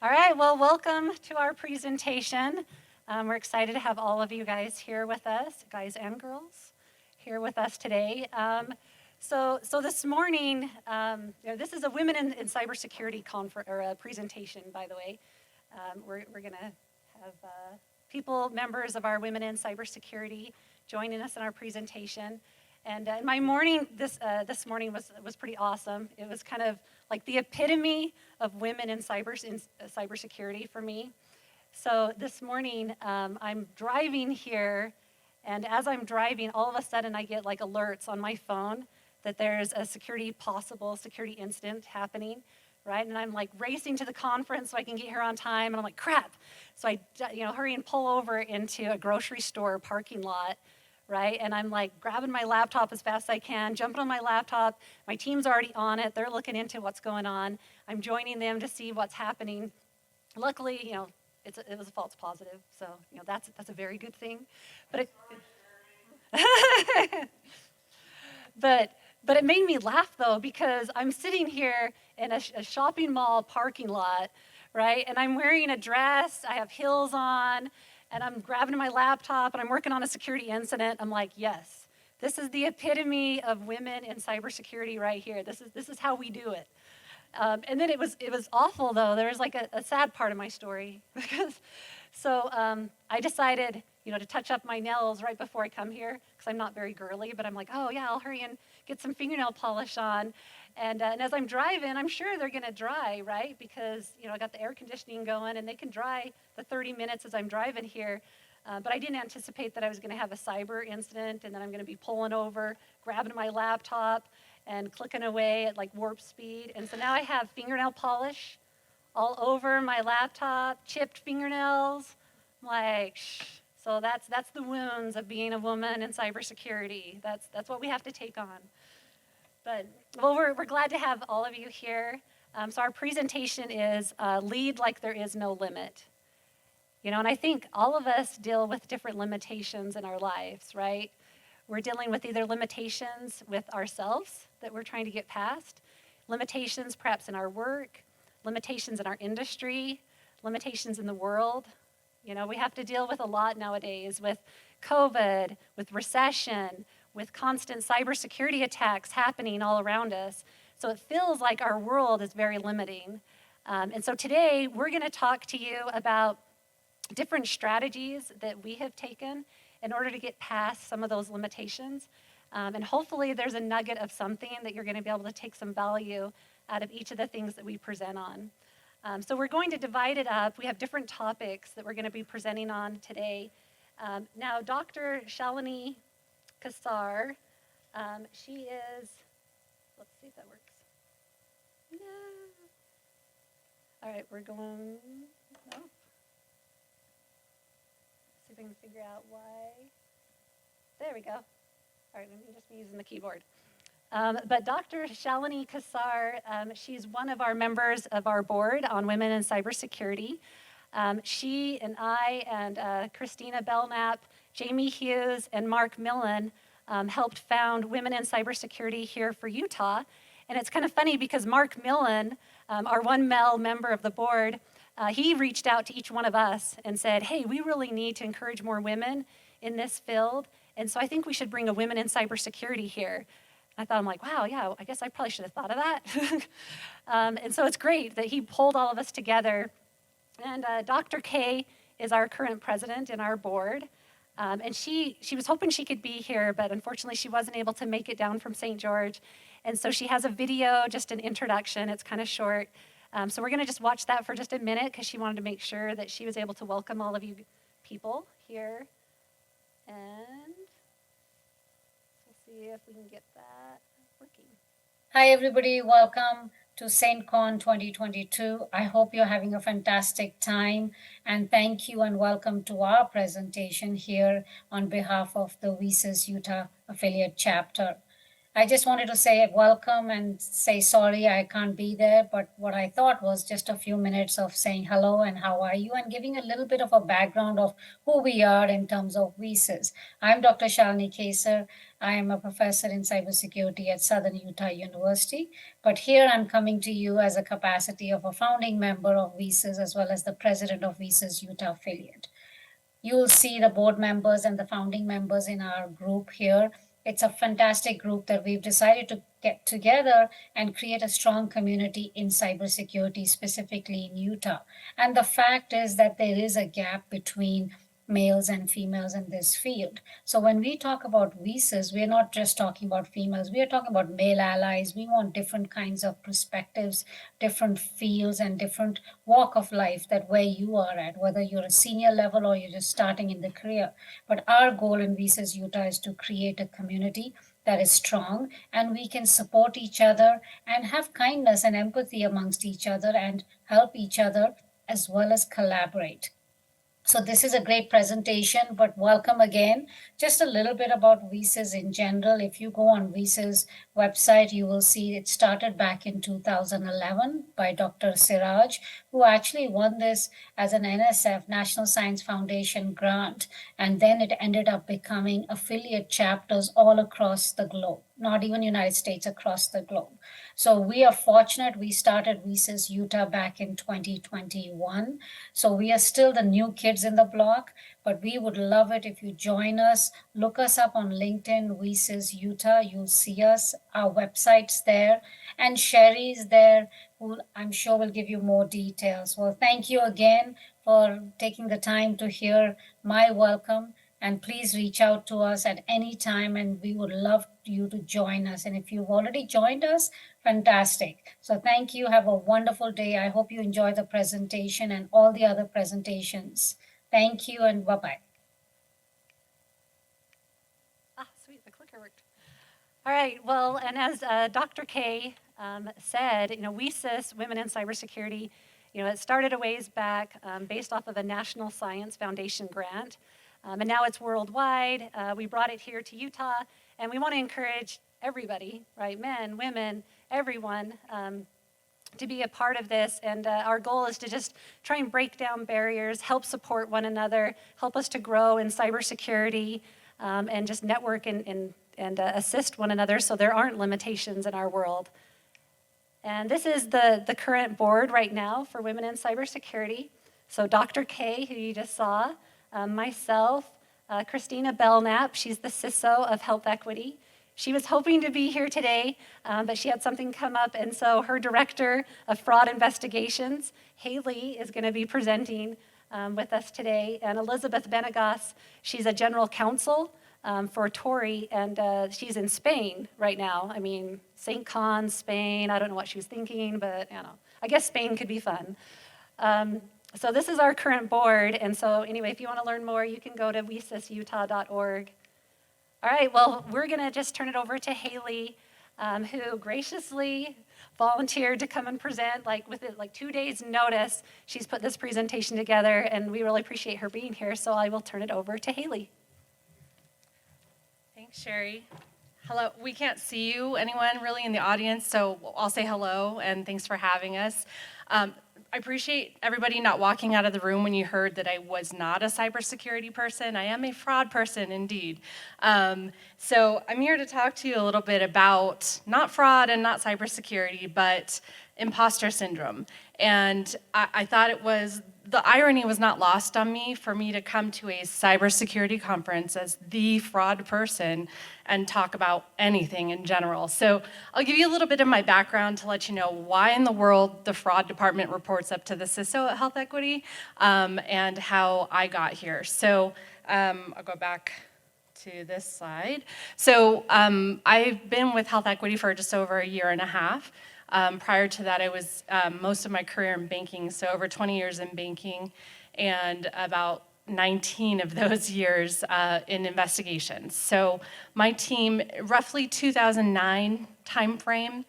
All right, well, welcome to our presentation. We're excited to have all of you guys here with us, guys and girls, here with us today. So this morning, this is a Women in Cybersecurity or a presentation, by the way. We're going to have members of our Women in Cybersecurity, joining us in our presentation. And my morning this morning was pretty awesome. It was kind of like the epitome of women in cybersecurity for me. So this morning I'm driving here, and as I'm driving, all of a sudden I get like alerts on my phone that there's a possible security incident happening, right? And I'm like racing to the conference so I can get here on time, and I'm like, crap. So I hurry and pull over into a grocery store parking lot, right? And I'm like grabbing my laptop as fast as I can, jumping on my laptop. My team's already on it. They're looking into what's going on. I'm joining them to see what's happening. Luckily, it was a false positive, so that's a very good thing. But it, but it made me laugh though, because I'm sitting here in a shopping mall parking lot, right? And I'm wearing a dress. I have heels on. And I'm grabbing my laptop and I'm working on a security incident. I'm like, yes, this is the epitome of women in cybersecurity right here. This is how we do it. And then it was awful though. There was like a sad part of my story so I decided to touch up my nails right before I come here, because I'm not very girly. But I'm like, oh yeah, I'll hurry and get some fingernail polish on. And as I'm driving, I'm sure they're going to dry, right? Because, I got the air conditioning going, and they can dry the 30 minutes as I'm driving here. But I didn't anticipate that I was going to have a cyber incident, and then I'm going to be pulling over, grabbing my laptop, and clicking away at like warp speed. And so now I have fingernail polish all over my laptop, chipped fingernails. I'm like, shh. So that's the wounds of being a woman in cybersecurity. That's what we have to take on. But, well, we're glad to have all of you here. So our presentation is Lead Like There Is No Limit. And I think all of us deal with different limitations in our lives, right? We're dealing with either limitations with ourselves that we're trying to get past, limitations perhaps in our work, limitations in our industry, limitations in the world. We have to deal with a lot nowadays, with COVID, with recession, with constant cybersecurity attacks happening all around us. So it feels like our world is very limiting. And so today we're going to talk to you about different strategies that we have taken in order to get past some of those limitations. And hopefully there's a nugget of something that you're going to be able to take some value out of each of the things that we present on. So we're going to divide it up. We have different topics that we're going to be presenting on today. Now, Dr. Shalini Kassar, she is, let's see if that works. No. All right, we're going, no. See if I can figure out why. There we go. All right, let me just be using the keyboard. But Dr. Shalini Kassar, she's one of our members of our board on Women in Cybersecurity. She and I and Christina Belknap, Jamie Hughes, and Mark Millen helped found Women in Cybersecurity here for Utah. And it's kind of funny because Mark Millen, our one male member of the board, he reached out to each one of us and said, hey, we really need to encourage more women in this field. And so I think we should bring a Women in Cybersecurity here. I thought, I'm like, wow, yeah, I guess I probably should have thought of that. And so it's great that he pulled all of us together. And Dr. K is our current president in our board. And she was hoping she could be here, but unfortunately she wasn't able to make it down from St. George. And so she has a video, just an introduction. It's kind of short. So we're going to just watch that for just a minute, because she wanted to make sure that she was able to welcome all of you people here. And see if we can get that working. Hi, everybody. Welcome to SAINTCON 2022. I hope you're having a fantastic time. And thank you and welcome to our presentation here on behalf of the WiCyS Utah affiliate chapter. I just wanted to say welcome and say sorry I can't be there, but what I thought was just a few minutes of saying hello and how are you and giving a little bit of a background of who we are in terms of WiCyS. I'm Dr. Shalini Kesar. I am a professor in cybersecurity at Southern Utah University, but here I'm coming to you as a capacity of a founding member of WiCyS as well as the president of WiCyS Utah affiliate. You'll see the board members and the founding members in our group here. It's a fantastic group that we've decided to get together and create a strong community in cybersecurity, specifically in Utah. And the fact is that there is a gap between males and females in this field. So when we talk about visas, we're not just talking about females, we are talking about male allies. We want different kinds of perspectives, different fields, and different walk of life that where you are at, whether you're a senior level or you're just starting in the career. But our goal in WiCyS Utah is to create a community that is strong and we can support each other and have kindness and empathy amongst each other and help each other as well as collaborate. So this is a great presentation, but welcome again. Just a little bit about WiCyS in general. If you go on WiCyS website, you will see it started back in 2011 by Dr. Siraj, who actually won this as an NSF, National Science Foundation grant. And then it ended up becoming affiliate chapters all across the globe, not even United States, across the globe. So we are fortunate. We started WiCyS Utah back in 2021. So we are still the new kids in the block, but we would love it if you join us. Look us up on LinkedIn, WiCyS Utah. You'll see us. Our website's there. And Sherrie's there, who I'm sure will give you more details. Well, thank you again for taking the time to hear my welcome. And please reach out to us at any time, and we would love you to join us. And if you've already joined us, fantastic. So thank you. Have a wonderful day. I hope you enjoy the presentation and all the other presentations. Thank you and bye-bye. Ah, sweet, the clicker worked. All right, well, and as Dr. K said, WiCyS, Women in Cybersecurity, it started a ways back based off of a National Science Foundation grant. And now it's worldwide. We brought it here to Utah, and we want to encourage everybody, right, men, women, everyone, to be a part of this. And our goal is to just try and break down barriers, help support one another, help us to grow in cybersecurity, and just network and assist one another so there aren't limitations in our world. And this is the current board right now for Women in Cybersecurity. So Dr. K, who you just saw, myself, Christina Belknap, she's the CISO of Health Equity. She was hoping to be here today, but she had something come up, and so her director of fraud investigations, Haley, is going to be presenting with us today. And Elizabeth Benegas, she's a general counsel for Tori, and she's in Spain right now. I mean, SAINTCON, Spain, I don't know what she was thinking, but I guess Spain could be fun. So this is our current board, and so anyway, if you want to learn more, you can go to WiCysUtah.org. All right, well, we're going to just turn it over to Haley, who graciously volunteered to come and present, with 2 days' notice. She's put this presentation together, and we really appreciate her being here, so I will turn it over to Haley. Thanks, Sherrie. Hello, we can't see you, anyone really in the audience, so I'll say hello, and thanks for having us. I appreciate everybody not walking out of the room when you heard that I was not a cybersecurity person. I am a fraud person, indeed. So I'm here to talk to you a little bit about not fraud and not cybersecurity, but imposter syndrome. And I thought the irony was not lost on me for me to come to a cybersecurity conference as the fraud person and talk about anything in general. So I'll give you a little bit of my background to let you know why in the world the fraud department reports up to the CISO at Health Equity, and how I got here. So I'll go back to this slide. So I've been with Health Equity for just over a year and a half. Prior to that, I was most of my career in banking, so over 20 years in banking, and about 19 of those years in investigations. So my team, roughly 2009 timeframe,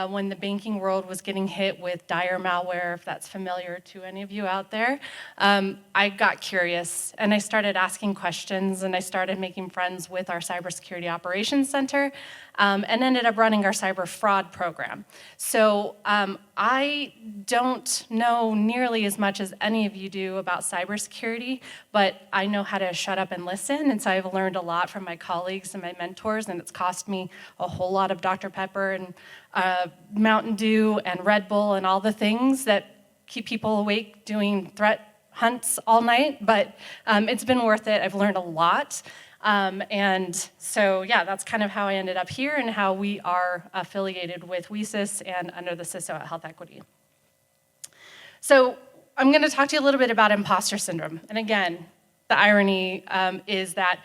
when the banking world was getting hit with dire malware, if that's familiar to any of you out there. I got curious and I started asking questions and I started making friends with our Cybersecurity Operations Center and ended up running our cyber fraud program. So I don't know nearly as much as any of you do about cybersecurity, but I know how to shut up and listen, and so I've learned a lot from my colleagues and my mentors, and it's cost me a whole lot of Dr. Pepper and Mountain Dew and Red Bull and all the things that keep people awake doing threat hunts all night, but it's been worth it. I've learned a lot. And so, yeah, that's kind of how I ended up here and how we are affiliated with WiCyS and under the CISO at Health Equity. So I'm going to talk to you a little bit about imposter syndrome. And again, the irony is that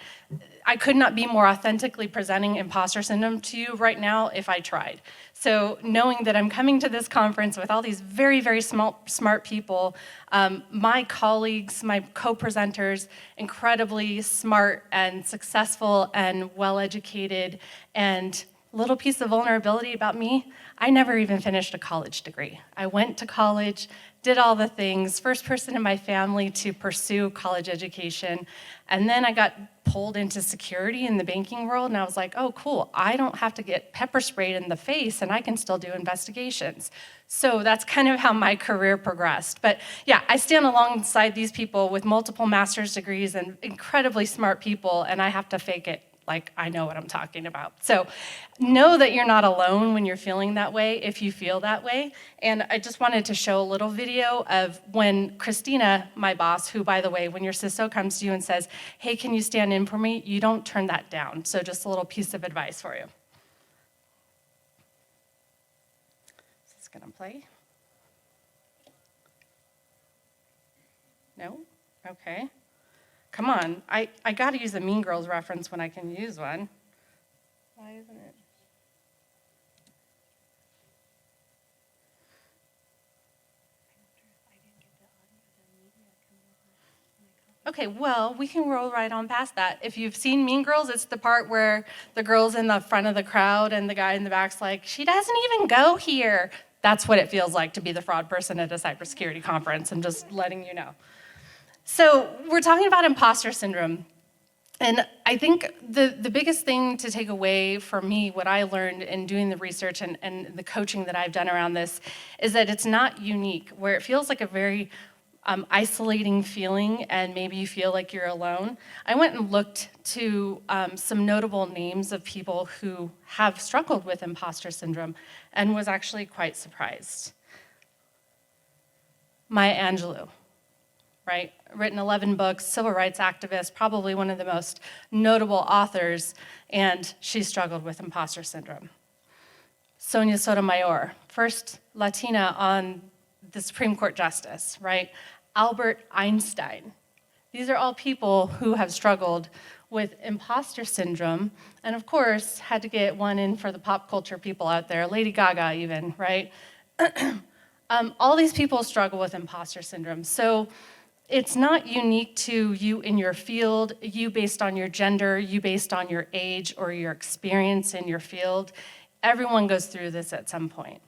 I could not be more authentically presenting imposter syndrome to you right now if I tried. So knowing that I'm coming to this conference with all these very, very smart people, my colleagues, my co-presenters, incredibly smart and successful and well-educated, and little piece of vulnerability about me, I never even finished a college degree. I went to college, did all the things, first person in my family to pursue college education, and then I got pulled into security in the banking world, and I was like, oh, cool, I don't have to get pepper sprayed in the face, and I can still do investigations. So that's kind of how my career progressed. But yeah, I stand alongside these people with multiple master's degrees and incredibly smart people, and I have to fake it like I know what I'm talking about. So know that you're not alone when you're feeling that way, if you feel that way. And I just wanted to show a little video of when Christina, my boss, who, by the way, when your CISO comes to you and says, hey, can you stand in for me? You don't turn that down. So just a little piece of advice for you. Is this gonna play? No? Okay. Come on, I gotta use a Mean Girls reference when I can use one. Why isn't it? Okay, well, we can roll right on past that. If you've seen Mean Girls, it's the part where the girl's in the front of the crowd and the guy in the back's like, she doesn't even go here. That's what it feels like to be the fraud person at a cybersecurity conference. I'm just letting you know. So we're talking about imposter syndrome. And I think the biggest thing to take away for me, what I learned in doing the research and the coaching that I've done around this, is that it's not unique, where it feels like a very isolating feeling and maybe you feel like you're alone. I went and looked to some notable names of people who have struggled with imposter syndrome and was actually quite surprised. Maya Angelou. Right? Written 11 books, civil rights activist, probably one of the most notable authors, and she struggled with imposter syndrome. Sonia Sotomayor, first Latina on the Supreme Court justice, right? Albert Einstein. These are all people who have struggled with imposter syndrome, and of course, had to get one in for the pop culture people out there, Lady Gaga even, right? All these people struggle with imposter syndrome. So it's not unique to you in your field, you based on your gender, you based on your age or your experience in your field. Everyone goes through this at some point.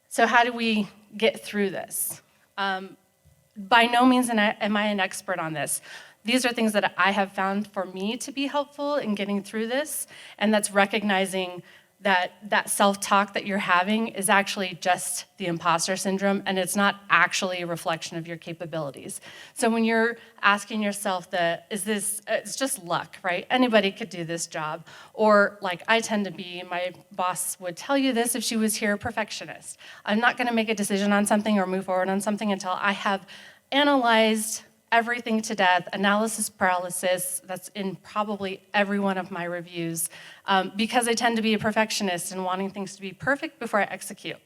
So how do we get through this? By no means am I an expert on this. These are things that I have found for me to be helpful in getting through this, and that's recognizing that self-talk that you're having is actually just the imposter syndrome, and it's not actually a reflection of your capabilities. So when you're asking yourself it's just luck, right? Anybody could do this job. Or like I tend to be, my boss would tell you this if she was here, a perfectionist. I'm not gonna make a decision on something or move forward on something until I have analyzed everything to death, analysis paralysis, that's in probably every one of my reviews, because I tend to be a perfectionist and wanting things to be perfect before I execute.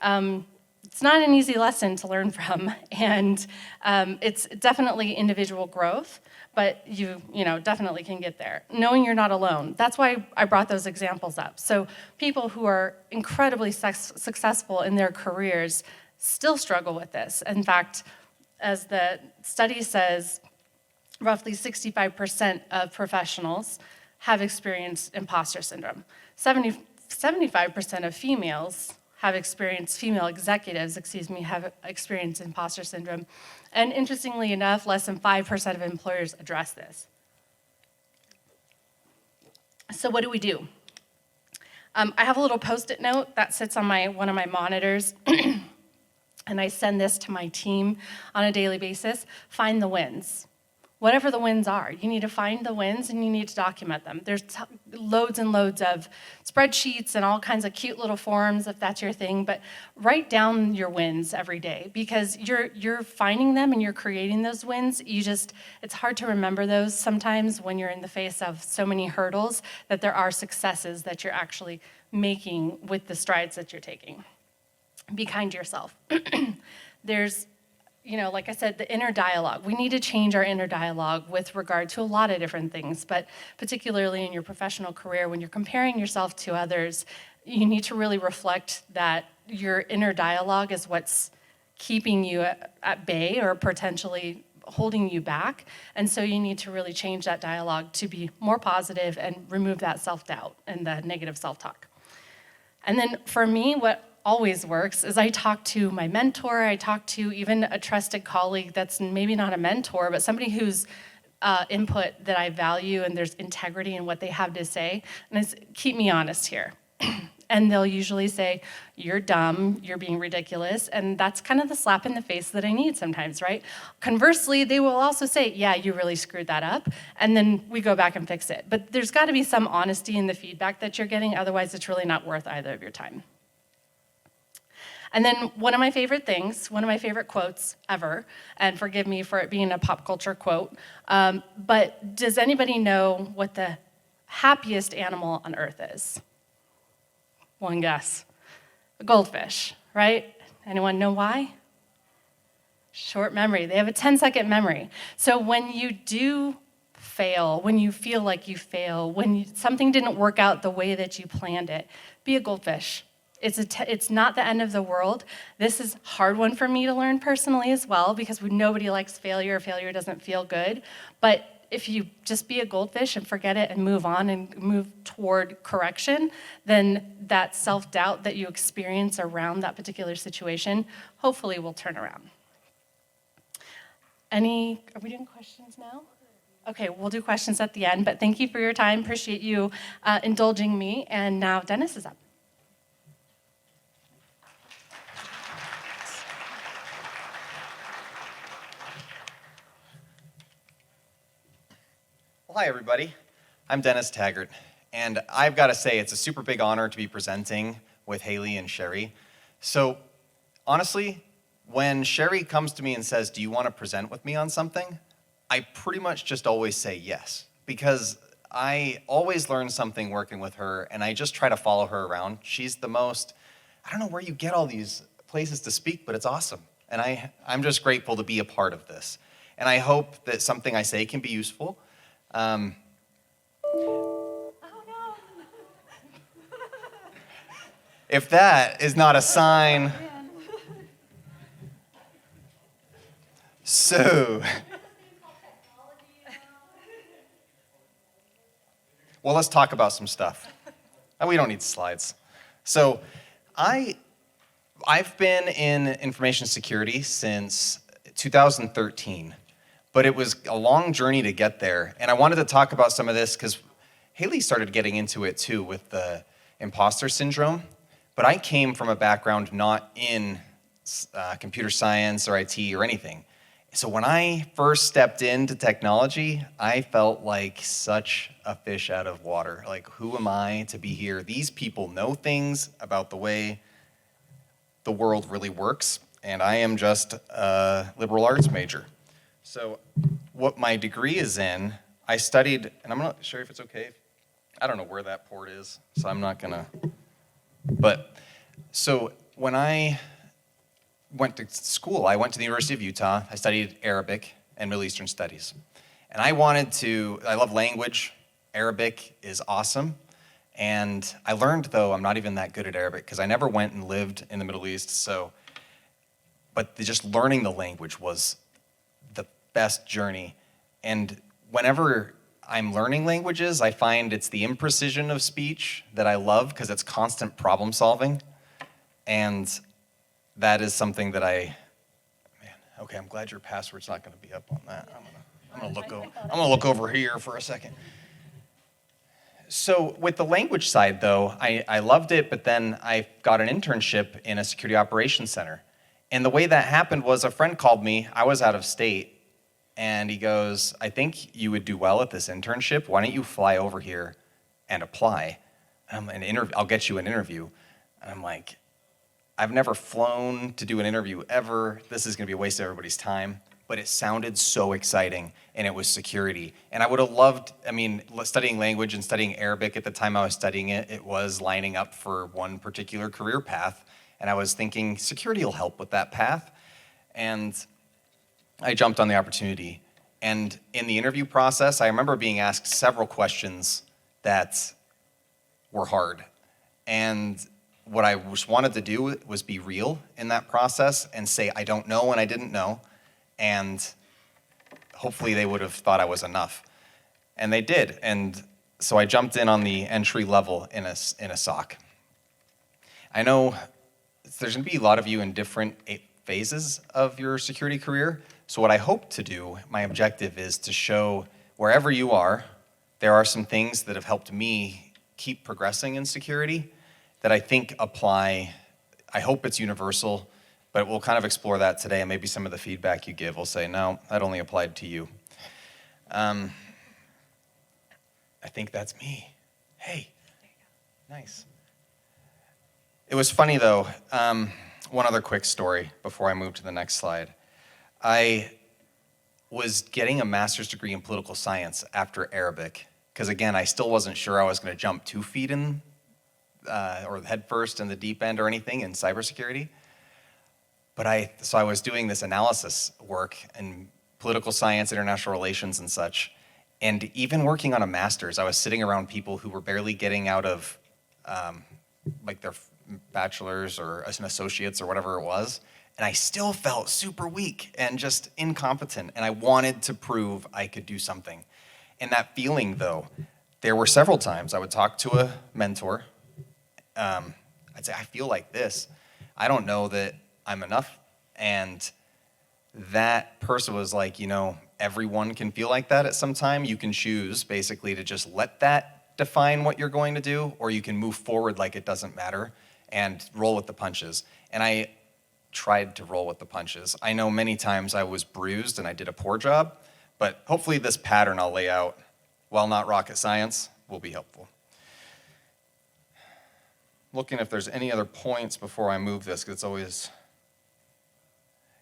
It's not an easy lesson to learn from, and it's definitely individual growth, but you definitely can get there. Knowing you're not alone, that's why I brought those examples up. So people who are incredibly successful in their careers still struggle with this. In fact, as the study says, roughly 65% of professionals have experienced imposter syndrome. 75% 75% of female executives, have experienced imposter syndrome. And interestingly enough, less than 5% of employers address this. So what do we do? I have a little Post-it note that sits on one of my monitors, and I send this to my team on a daily basis. Find the wins. Whatever the wins are, you need to find the wins and you need to document them. There's loads and loads of spreadsheets and all kinds of cute little forms if that's your thing, but write down your wins every day because you're finding them and you're creating those wins. It's hard to remember those sometimes when you're in the face of so many hurdles that there are successes that you're actually making with the strides that you're taking. Be kind to yourself. There's like I said, the inner dialogue. We need to change our inner dialogue with regard to a lot of different things, but particularly in your professional career, when you're comparing yourself to others, you need to really reflect that your inner dialogue is what's keeping you at bay or potentially holding you back. And so you need to really change that dialogue to be more positive and remove that self-doubt and the negative self-talk. And then for me, what always works is I talk to my mentor, I talk to even a trusted colleague that's maybe not a mentor, but somebody whose input that I value and there's integrity in what they have to say, and it's keep me honest here. And they'll usually say, you're dumb, you're being ridiculous, and that's kind of the slap in the face that I need sometimes, right? Conversely, they will also say, yeah, you really screwed that up, and then we go back and fix it. But there's gotta be some honesty in the feedback that you're getting, otherwise it's really not worth either of your time. And then one of my favorite quotes ever, and forgive me for it being a pop culture quote, but does anybody know what the happiest animal on earth is? One guess. A goldfish, right? Anyone know why? Short memory. They have a 10-second memory. So when you do fail, when you feel like you fail, when something didn't work out the way that you planned it, be a goldfish. It's not the end of the world. This is a hard one for me to learn personally as well because nobody likes failure. Failure doesn't feel good. But if you just be a goldfish and forget it and move on and move toward correction, then that self-doubt that you experience around that particular situation hopefully will turn around. Are we doing questions now? Okay, we'll do questions at the end, but thank you for your time. Appreciate you indulging me. And now Dennis is up. Hi, everybody. I'm Dennis Taggart, and I've got to say it's a super big honor to be presenting with Haley and Sherrie. So, honestly, when Sherrie comes to me and says, do you want to present with me on something? I pretty much just always say yes, because I always learn something working with her, and I just try to follow her around. She's the most, I don't know where you get all these places to speak, but it's awesome. And I'm just grateful to be a part of this. And I hope that something I say can be useful. Oh no. If that is not a sign. So, well, let's talk about some stuff. We don't need slides. So, I've been in information security since 2013. But it was a long journey to get there. And I wanted to talk about some of this because Haley started getting into it too with the imposter syndrome. But I came from a background not in computer science or IT or anything. So when I first stepped into technology, I felt like such a fish out of water. Like, who am I to be here? These people know things about the way the world really works. And I am just a liberal arts major. So what my degree is in, I studied, and I'm not sure if it's okay. I don't know where that port is, so I'm not gonna. But, so when I went to school, I went to the University of Utah. I studied Arabic and Middle Eastern Studies. And I love language. Arabic is awesome. And I learned, though, I'm not even that good at Arabic because I never went and lived in the Middle East, but just learning the language was the best journey. And whenever I'm learning languages, I find it's the imprecision of speech that I love because it's constant problem solving. And that is something that okay, I'm glad your password's not gonna be up on that. I'm gonna look over here for a second. So with the language side though, I loved it, but then I got an internship in a security operations center. And the way that happened was a friend called me, I was out of state, and he goes, I think you would do well at this internship. Why don't you fly over here and apply? I'll get you an interview. And I'm like, I've never flown to do an interview ever. This is gonna be a waste of everybody's time. But it sounded so exciting, and it was security. And I would have loved, studying language and studying Arabic at the time I was studying it, it was lining up for one particular career path. And I was thinking, security will help with that path. And I jumped on the opportunity. And in the interview process, I remember being asked several questions that were hard. And what I just wanted to do was be real in that process and say, I don't know and I didn't know. And hopefully they would have thought I was enough. And they did. And so I jumped in on the entry level in a SOC. I know there's gonna be a lot of you in different phases of your security career. So what I hope to do, my objective is to show wherever you are, there are some things that have helped me keep progressing in security that I think apply. I hope it's universal, but we'll kind of explore that today, and maybe some of the feedback you give will say, no, that only applied to you. I think that's me. Hey, nice. It was funny though, one other quick story before I move to the next slide. I was getting a master's degree in political science after Arabic, because again, I still wasn't sure I was gonna jump 2 feet in, or head first in the deep end or anything in cybersecurity. So I was doing this analysis work in political science, international relations and such. And even working on a master's, I was sitting around people who were barely getting out of like their bachelor's or as an associate's or whatever it was. And I still felt super weak and just incompetent. And I wanted to prove I could do something. And that feeling though, there were several times I would talk to a mentor. I'd say, I feel like this. I don't know that I'm enough. And that person was like, everyone can feel like that at some time. You can choose basically to just let that define what you're going to do, or you can move forward like it doesn't matter and roll with the punches. And I tried to roll with the punches. I know many times I was bruised and I did a poor job, but hopefully this pattern I'll lay out, while not rocket science, will be helpful. Looking if there's any other points before I move this, because it's always,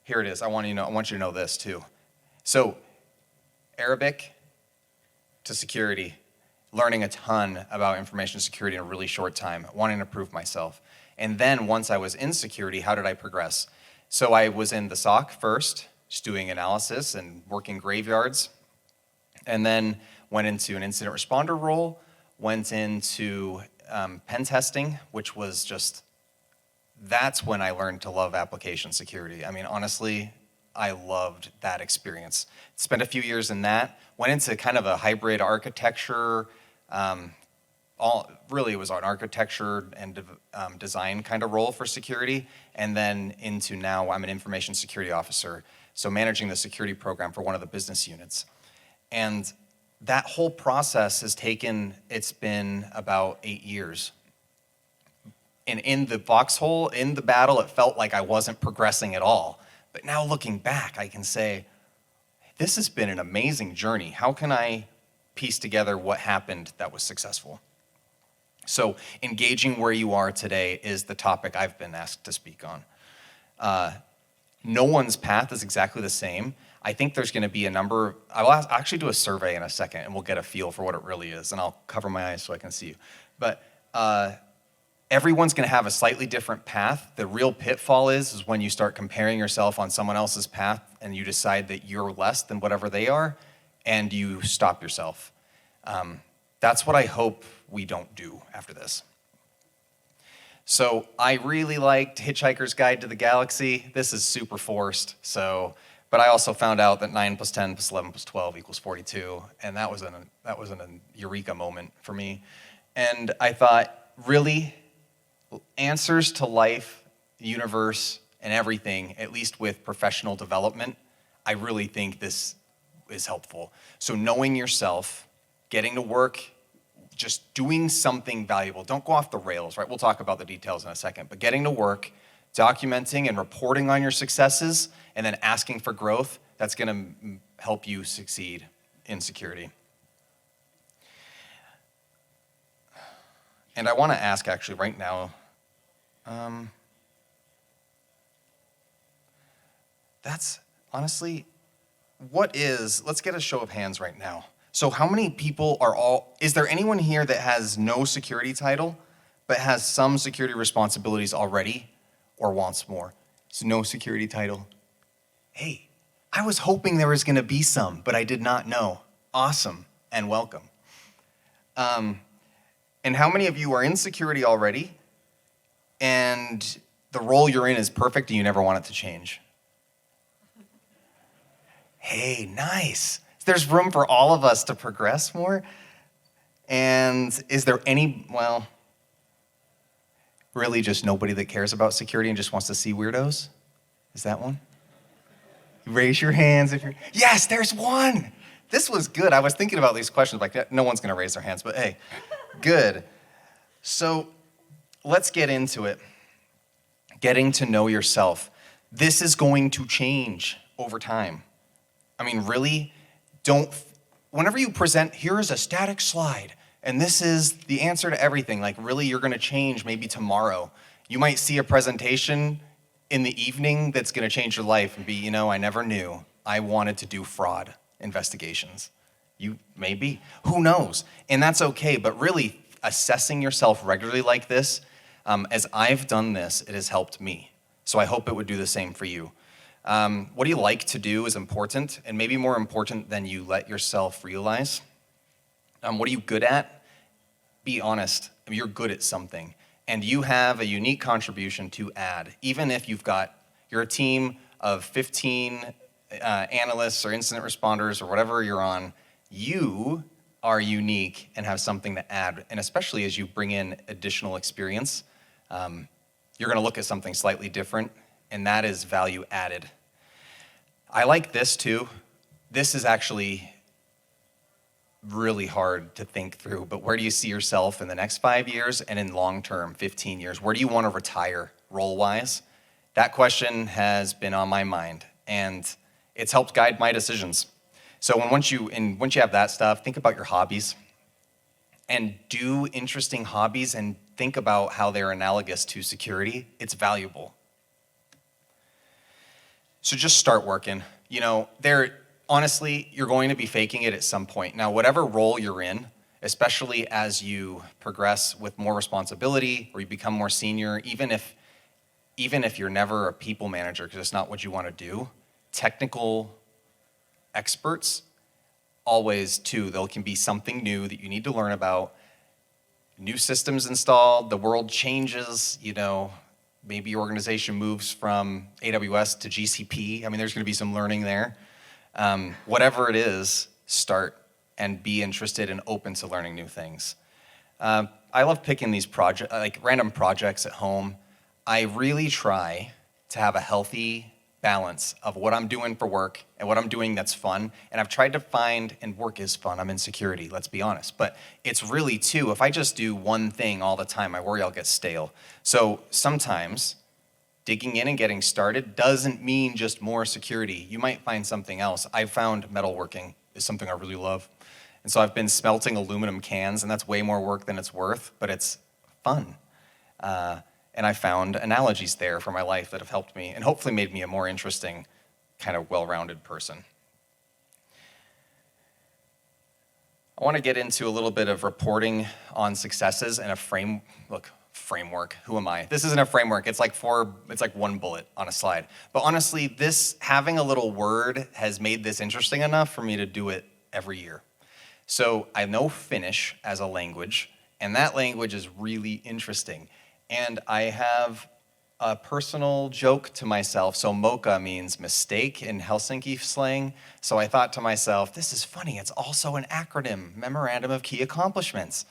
here it is. I want you to know this too. So Arabic to security, learning a ton about information security in a really short time, wanting to prove myself. And then once I was in security, how did I progress? So I was in the SOC first, just doing analysis and working graveyards, and then went into an incident responder role, went into pen testing, which was that's when I learned to love application security. Honestly, I loved that experience. Spent a few years in that, went into kind of a hybrid architecture, really it was an architecture and design kind of role for security, and then into now I'm an information security officer, so managing the security program for one of the business units. And that whole process it's been about 8 years. And in the foxhole, in the battle, it felt like I wasn't progressing at all. But now looking back, I can say, this has been an amazing journey. How can I piece together what happened that was successful? So engaging where you are today is the topic I've been asked to speak on. No one's path is exactly the same. I think there's gonna be I'll actually do a survey in a second and we'll get a feel for what it really is, and I'll cover my eyes so I can see you. But everyone's gonna have a slightly different path. The real pitfall is when you start comparing yourself on someone else's path and you decide that you're less than whatever they are, and you stop yourself. That's what I hope we don't do after this. So I really liked Hitchhiker's Guide to the Galaxy. This is super forced, But I also found out that 9 plus 10 plus 11 plus 12 equals 42, and that was a eureka moment for me. And I thought, really, answers to life, the universe, and everything, at least with professional development, I really think this is helpful. So knowing yourself, getting to work, just doing something valuable. Don't go off the rails, right? We'll talk about the details in a second, but getting to work, documenting and reporting on your successes, and then asking for growth, that's gonna help you succeed in security. And I wanna ask actually right now, that's honestly, let's get a show of hands right now. So how many people is there anyone here that has no security title, but has some security responsibilities already or wants more? So no security title. Hey, I was hoping there was gonna be some, but I did not know. Awesome, and welcome. And how many of you are in security already, and the role you're in is perfect and you never want it to change? Hey, nice. There's room for all of us to progress more. And is there really just nobody that cares about security and just wants to see weirdos? Is that one? Raise your hands if you're, yes, there's one. This was good. I was thinking about these questions, like no one's gonna raise their hands, but hey, good. So let's get into it. Getting to know yourself. This is going to change over time. I mean, really, whenever you present, here is a static slide, and this is the answer to everything, like really you're gonna change maybe tomorrow. You might see a presentation in the evening that's gonna change your life and be, I never knew I wanted to do fraud investigations. Maybe, who knows? And that's okay, but really assessing yourself regularly like this, as I've done this, it has helped me. So I hope it would do the same for you. What do you like to do is important, and maybe more important than you let yourself realize. What are you good at? Be honest. You're good at something, and you have a unique contribution to add. Even if you're a team of 15 analysts or incident responders or whatever you're on, you are unique and have something to add. And especially as you bring in additional experience, you're gonna look at something slightly different, and that is value added. I like this too. This is actually really hard to think through, but where do you see yourself in the next 5 years and in long term, 15 years? Where do you want to retire role-wise? That question has been on my mind, and it's helped guide my decisions. So once you have that stuff, think about your hobbies and do interesting hobbies and think about how they're analogous to security. It's valuable. So just start working. Honestly, you're going to be faking it at some point. Now, whatever role you're in, especially as you progress with more responsibility or you become more senior, even if you're never a people manager because it's not what you want to do, technical experts always too, there can be something new that you need to learn about. New systems installed, the world changes, maybe your organization moves from AWS to GCP. I mean, there's gonna be some learning there. Whatever it is, start and be interested and open to learning new things. I love picking these random projects at home. I really try to have a healthy balance of what I'm doing for work and what I'm doing that's fun. And I've tried to find, and work is fun, I'm in security, let's be honest. But it's really too, if I just do one thing all the time, I worry I'll get stale. So sometimes digging in and getting started doesn't mean just more security. You might find something else. I found metalworking is something I really love. And so I've been smelting aluminum cans, and that's way more work than it's worth, but it's fun. And I found analogies there for my life that have helped me and hopefully made me a more interesting, kind of well-rounded person. I want to get into a little bit of reporting on successes and a framework. Who am I? This isn't a framework. It's like one bullet on a slide. But honestly, this having a little word has made this interesting enough for me to do it every year. So I know Finnish as a language, and that language is really interesting. And I have a personal joke to myself. So MOCA means mistake in Helsinki slang. So I thought to myself, this is funny. It's also an acronym, Memorandum of Key Accomplishments.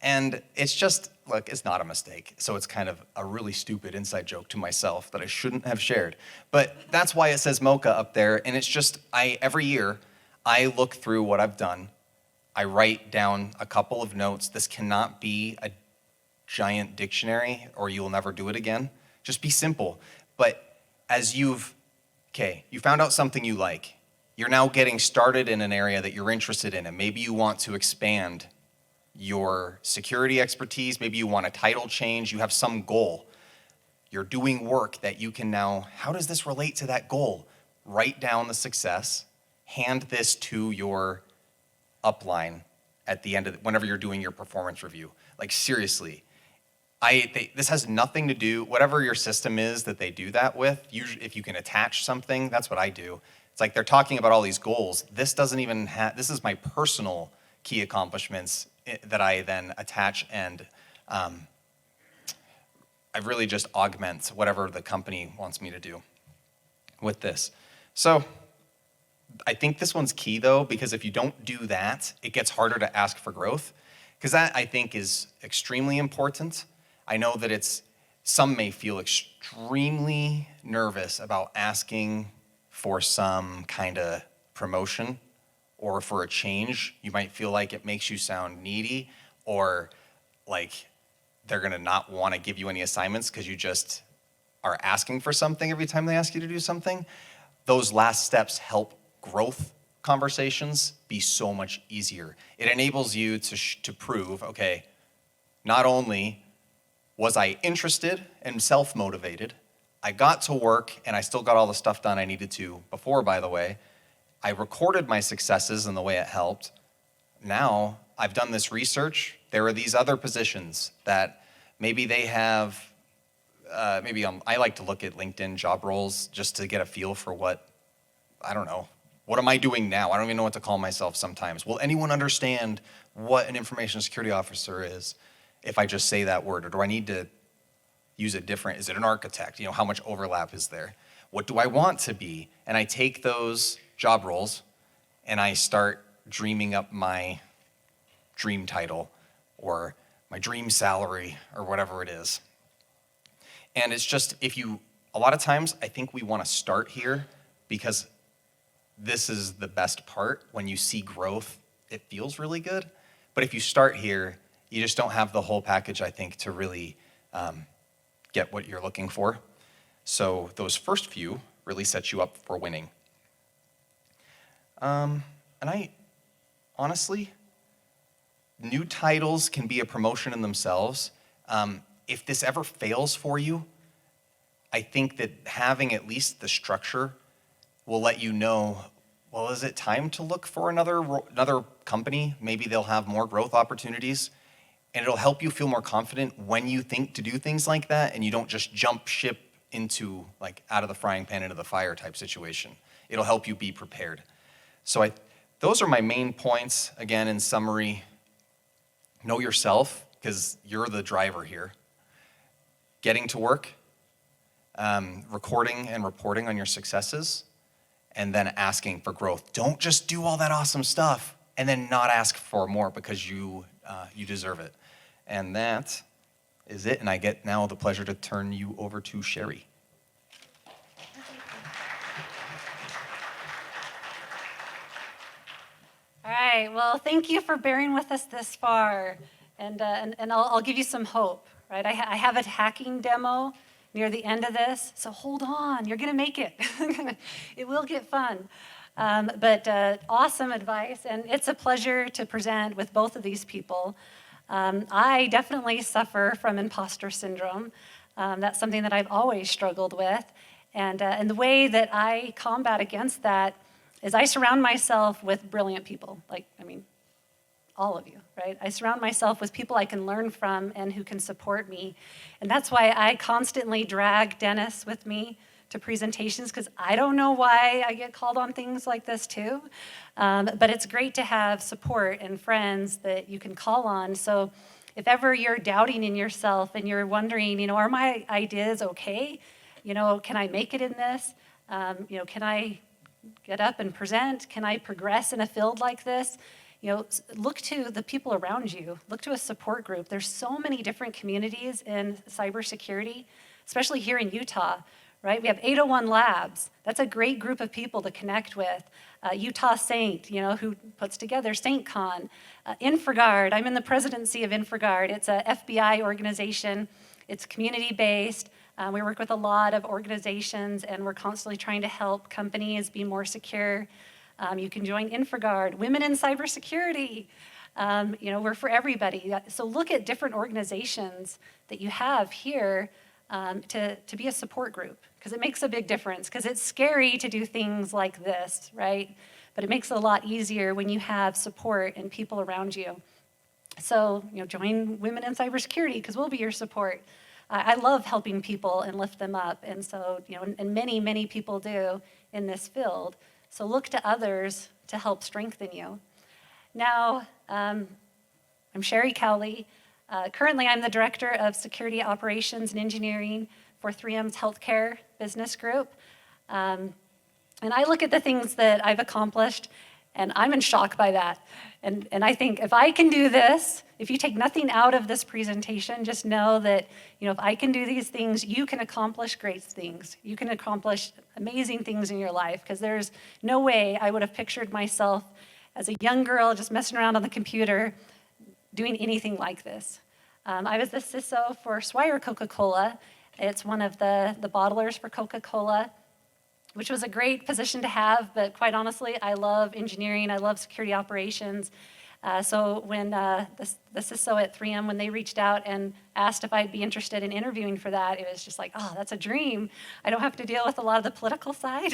And it's just, look, it's not a mistake. So it's kind of a really stupid inside joke to myself that I shouldn't have shared. But that's why it says MOCA up there. And it's just, every year, I look through what I've done. I write down a couple of notes. This cannot be a giant dictionary or you will never do it again. Just be simple. But as you found out something you like. You're now getting started in an area that you're interested in, and maybe you want to expand your security expertise, maybe you want a title change, you have some goal. You're doing work that you can now, how does this relate to that goal? Write down the success, hand this to your upline at the end of whenever you're doing your performance review. Like seriously, this has nothing to do, whatever your system is that they do that with, usually if you can attach something, that's what I do. It's like they're talking about all these goals. This doesn't even have, this is my personal key accomplishments that I then attach and I really just augment whatever the company wants me to do with this. So I think this one's key though, because if you don't do that, it gets harder to ask for growth, because that I think is extremely important. I know that some may feel extremely nervous about asking for some kind of promotion or for a change. You might feel like it makes you sound needy or like they're gonna not wanna give you any assignments because you just are asking for something every time they ask you to do something. Those last steps help growth conversations be so much easier. It enables you to prove, okay, not only was I interested and self-motivated, I got to work and I still got all the stuff done I needed to before, by the way. I recorded my successes and the way it helped. Now I've done this research. There are these other positions that maybe they have, I like to look at LinkedIn job roles just to get a feel for what am I doing now? I don't even know what to call myself sometimes. Will anyone understand what an information security officer is if I just say that word? Or do I need to use it different? Is it an architect? How much overlap is there? What do I want to be? And I take those job roles and I start dreaming up my dream title or my dream salary or whatever it is. And it's just, a lot of times I think we want to start here because this is the best part. When you see growth, it feels really good. But if you start here, you just don't have the whole package, I think, to really get what you're looking for. So those first few really set you up for winning. And honestly, new titles can be a promotion in themselves. If this ever fails for you, I think that having at least the structure will let you know, well, is it time to look for another company? Maybe they'll have more growth opportunities. And it'll help you feel more confident when you think to do things like that and you don't just jump ship into like out of the frying pan into the fire type situation. It'll help you be prepared. So those are my main points. Again, in summary, know yourself because you're the driver here. Getting to work, recording and reporting on your successes, and then asking for growth. Don't just do all that awesome stuff and then not ask for more because you deserve it. And that is it. And I get now the pleasure to turn you over to Sherrie. All right, well, thank you for bearing with us this far. And I'll give you some hope, right? I have a hacking demo near the end of this, so hold on, you're gonna make it. It will get fun. But awesome advice, and it's a pleasure to present with both of these people. I definitely suffer from imposter syndrome. That's something that I've always struggled with. And the way that I combat against that is I surround myself with brilliant people, all of you, right? I surround myself with people I can learn from and who can support me. And that's why I constantly drag Dennis with me to presentations, because I don't know why I get called on things like this too. But it's great to have support and friends that you can call on. So if ever you're doubting in yourself and you're wondering, are my ideas okay? Can I make it in this? Can I get up and present? Can I progress in a field like this? Look to the people around you. Look to a support group. There's so many different communities in cybersecurity, especially here in Utah, right? We have 801 Labs. That's a great group of people to connect with. Utah Saint, who puts together SAINTCON. InfraGard, I'm in the presidency of InfraGard. It's a FBI organization. It's community-based. We work with a lot of organizations, and we're constantly trying to help companies be more secure. You can join InfraGard, Women in Cybersecurity. We're for everybody. So look at different organizations that you have here to be a support group, because it makes a big difference, because it's scary to do things like this, right? But it makes it a lot easier when you have support and people around you. So, join Women in Cybersecurity, because we'll be your support. I love helping people and lift them up, and so, and many, many people do in this field. So look to others to help strengthen you. Now, I'm Sherrie Cowley. Currently, I'm the Director of Security Operations and Engineering for 3M's Healthcare Business Group. And I look at the things that I've accomplished, and I'm in shock by that. And I think if I can do this, if you take nothing out of this presentation, just know that, if I can do these things, you can accomplish great things. You can accomplish amazing things in your life, because there's no way I would have pictured myself as a young girl just messing around on the computer doing anything like this. I was the CISO for Swire Coca-Cola. It's one of the bottlers for Coca-Cola, which was a great position to have, but quite honestly, I love engineering, I love security operations. So when the CISO at 3M, when they reached out and asked if I'd be interested in interviewing for that, it was just like, oh, that's a dream. I don't have to deal with a lot of the political side.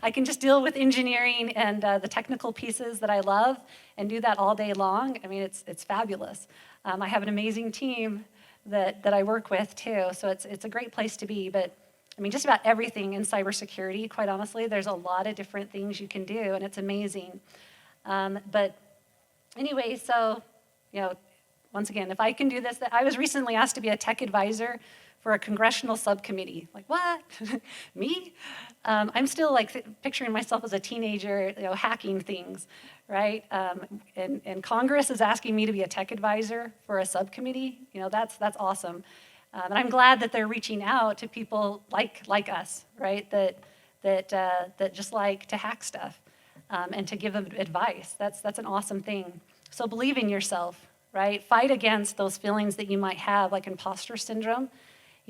I can just deal with engineering and the technical pieces that I love and do that all day long. I mean, it's fabulous. I have an amazing team that I work with too, so it's a great place to be. But I mean, just about everything in cybersecurity, quite honestly, there's a lot of different things you can do, and it's amazing. But anyway, so, once again, if I can do this, I was recently asked to be a tech advisor for a congressional subcommittee. Like, what? Me? I'm still picturing myself as a teenager, hacking things, right? And Congress is asking me to be a tech advisor for a subcommittee. That's awesome. And I'm glad that they're reaching out to people like us, right? That just like to hack stuff and to give them advice. That's an awesome thing. So believe in yourself, right? Fight against those feelings that you might have, like imposter syndrome.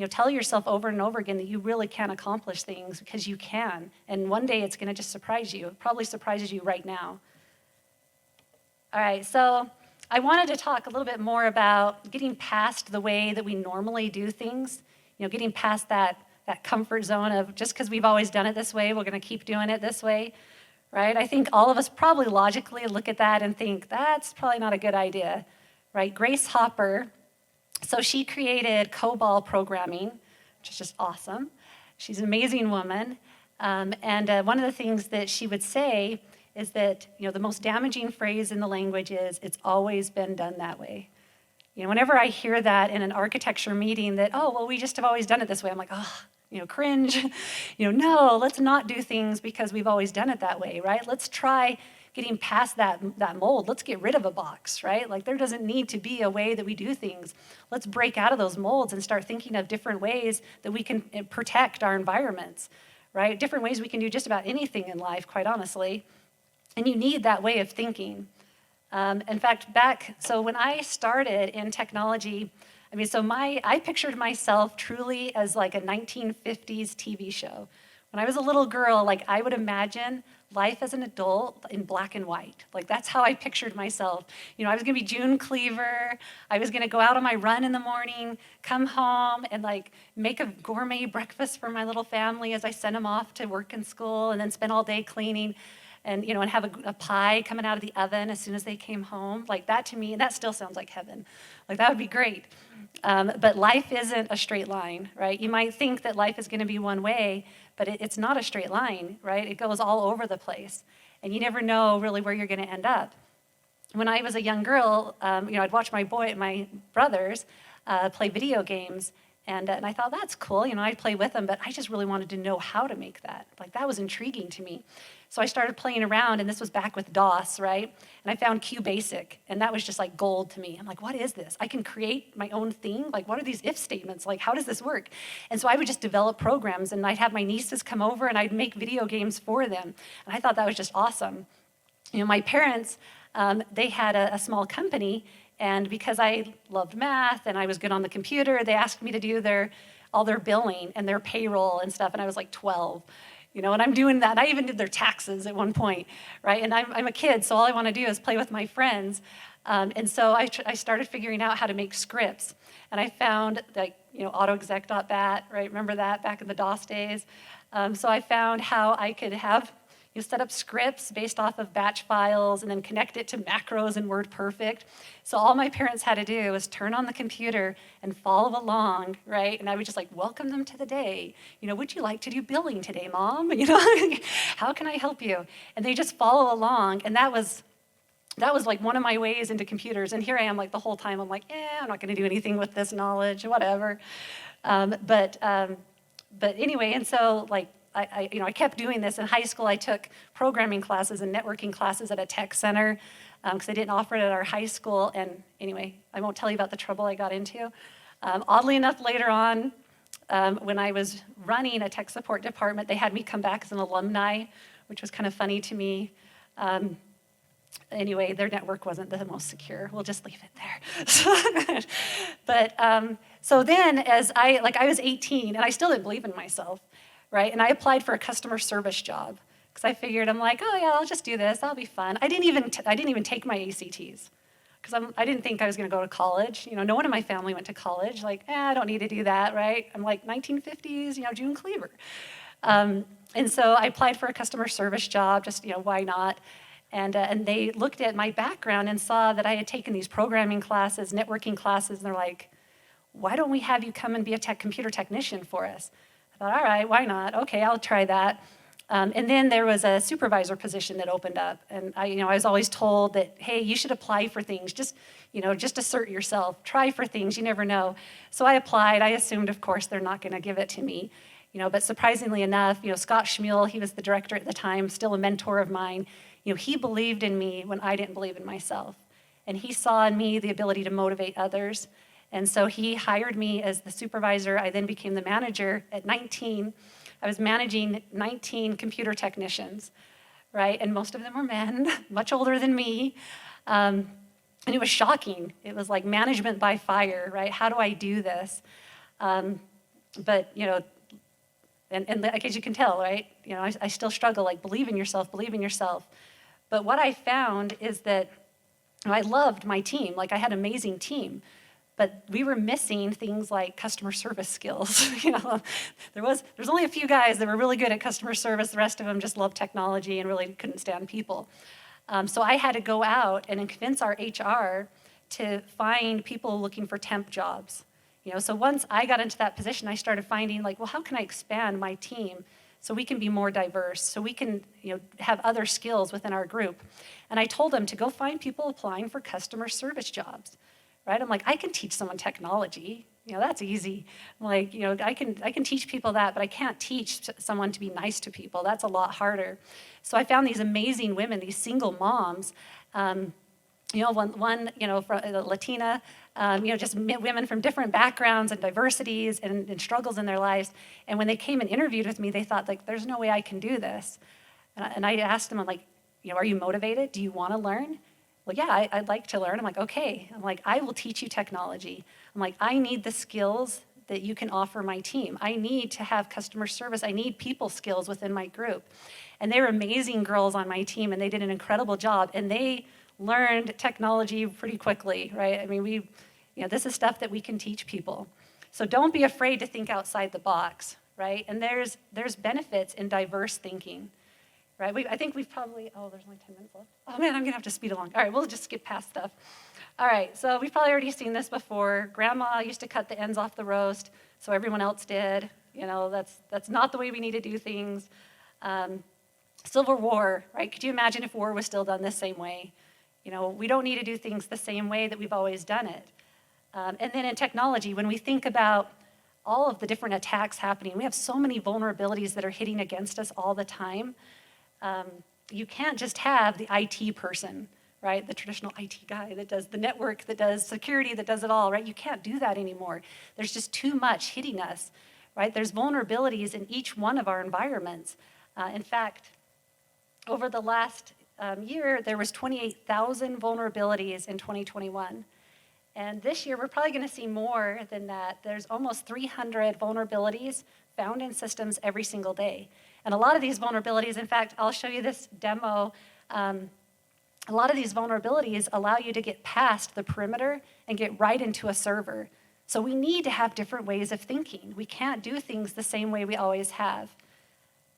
Tell yourself over and over again that you really can accomplish things, because you can. And one day it's going to just surprise you. It probably surprises you right now. All right, so I wanted to talk a little bit more about getting past the way that we normally do things, getting past that comfort zone of just because we've always done it this way, we're going to keep doing it this way, right? I think all of us probably logically look at that and think, that's probably not a good idea, right? Grace Hopper, so she created COBOL programming, which is just awesome. She's an amazing woman. And one of the things that she would say is that, the most damaging phrase in the language is, it's always been done that way. Whenever I hear that in an architecture meeting that, oh, well, we just have always done it this way, I'm like, oh, cringe. No, let's not do things because we've always done it that way, right? Let's try getting past that mold. Let's get rid of a box, right? Like, there doesn't need to be a way that we do things. Let's break out of those molds and start thinking of different ways that we can protect our environments, right? Different ways we can do just about anything in life, quite honestly. And you need that way of thinking. In fact, so when I started in technology, I pictured myself truly as like a 1950s TV show. When I was a little girl, I would imagine life as an adult in black and white. That's how I pictured myself. I was gonna be June Cleaver. I was gonna go out on my run in the morning, come home and make a gourmet breakfast for my little family as I sent them off to work and school, and then spend all day cleaning. And and have a pie coming out of the oven as soon as they came home. That to me, that still sounds like heaven. That would be great. But life isn't a straight line, right? You might think that life is going to be one way, but it's not a straight line, right? It goes all over the place, and you never know really where you're going to end up. when I was a young girl, I'd watch my brothers play video games, and I thought, that's cool. I'd play with them, but I just really wanted to know how to make that. Like, that was intriguing to me. So I started playing around, and this was back with DOS, right? And I found QBasic, and that was just like gold to me. I'm like, what is this? I can create my own thing? Like, what are these if statements? Like, how does this work? And so I would just develop programs, and I'd have my nieces come over, and I'd make video games for them. And I thought that was just awesome. My parents, they had a small company, and because I loved math and I was good on the computer, they asked me to do all their billing and their payroll and stuff, and I was like 12. And I'm doing that. I even did their taxes at one point, right? And I'm a kid, so all I want to do is play with my friends. And so I started figuring out how to make scripts. And I found, autoexec.bat, right? Remember that back in the DOS days? So I found how I could have set up scripts based off of batch files and then connect it to macros in WordPerfect. So all my parents had to do was turn on the computer and follow along, right? And I would just welcome them to the day. Would you like to do billing today, Mom? How can I help you? And they just follow along. And that was one of my ways into computers. And here I am the whole time. I'm like, I'm not going to do anything with this knowledge, whatever. But anyway, and so I kept doing this. In high school, I took programming classes and networking classes at a tech center because they didn't offer it at our high school. And anyway, I won't tell you about the trouble I got into. Oddly enough, later on, when I was running a tech support department, they had me come back as an alumni, which was kind of funny to me. Anyway, their network wasn't the most secure. We'll just leave it there. But so then, as I was 18, and I still didn't believe in myself. Right? And I applied for a customer service job because I figured, I'm like, oh yeah, I'll just do this. That'll be fun. I didn't even take my ACTs because I didn't think I was going to go to college. No one in my family went to college. I don't need to do that, right? I'm 1950s, June Cleaver. And so I applied for a customer service job, just, why not? And they looked at my background and saw that I had taken these programming classes, networking classes, and they're like, why don't we have you come and be a computer technician for us? I thought, all right, why not? Okay, I'll try that. And then there was a supervisor position that opened up, and I was always told that, hey, you should apply for things. Just assert yourself. Try for things. You never know. So I applied. I assumed, of course, they're not going to give it to me. But surprisingly enough, Scott Schmuel, he was the director at the time, still a mentor of mine. He believed in me when I didn't believe in myself, and he saw in me the ability to motivate others. And so he hired me as the supervisor. I then became the manager at 19. I was managing 19 computer technicians, right? And most of them were men, much older than me. And it was shocking. It was like management by fire, right? How do I do this? But, and as you can tell, right? I still struggle, believe in yourself. But what I found is that I loved my team. I had an amazing team. But we were missing things like customer service skills. There's only a few guys that were really good at customer service. The rest of them just loved technology and really couldn't stand people. So I had to go out and convince our HR to find people looking for temp jobs. So once I got into that position, I started finding how can I expand my team so we can be more diverse, so we can have other skills within our group. And I told them to go find people applying for customer service jobs. Right? I'm like, I can teach someone technology. That's easy. I'm like, I can teach people that, but I can't teach someone to be nice to people. That's a lot harder. So I found these amazing women, these single moms. One, from Latina, just women from different backgrounds and diversities and struggles in their lives. And when they came and interviewed with me, they thought there's no way I can do this. And I asked them, I'm like, are you motivated? Do you want to learn? Well, yeah, I'd like to learn. I'm like, okay. I'm like, I will teach you technology. I'm like, I need the skills that you can offer my team. I need to have customer service. I need people skills within my group. And they were amazing girls on my team, and they did an incredible job. And they learned technology pretty quickly, right? I mean, this is stuff that we can teach people. So don't be afraid to think outside the box, right? And there's benefits in diverse thinking. Right? I think we've probably, there's only 10 minutes left. Oh man, I'm gonna have to speed along. All right, we'll just skip past stuff. All right, so we've probably already seen this before. Grandma used to cut the ends off the roast, so everyone else did. That's not the way we need to do things. Civil War, right? Could you imagine if war was still done this same way? We don't need to do things the same way that we've always done it. And then in technology, when we think about all of the different attacks happening, we have so many vulnerabilities that are hitting against us all the time. You can't just have the IT person, right? The traditional IT guy that does the network, that does security, that does it all, right? You can't do that anymore. There's just too much hitting us, right? There's vulnerabilities in each one of our environments. In fact, over the last year, there was 28,000 vulnerabilities in 2021. And this year, we're probably going to see more than that. There's almost 300 vulnerabilities found in systems every single day. And a lot of these vulnerabilities, in fact, I'll show you this demo. A lot of these vulnerabilities allow you to get past the perimeter and get right into a server. So we need to have different ways of thinking. We can't do things the same way we always have.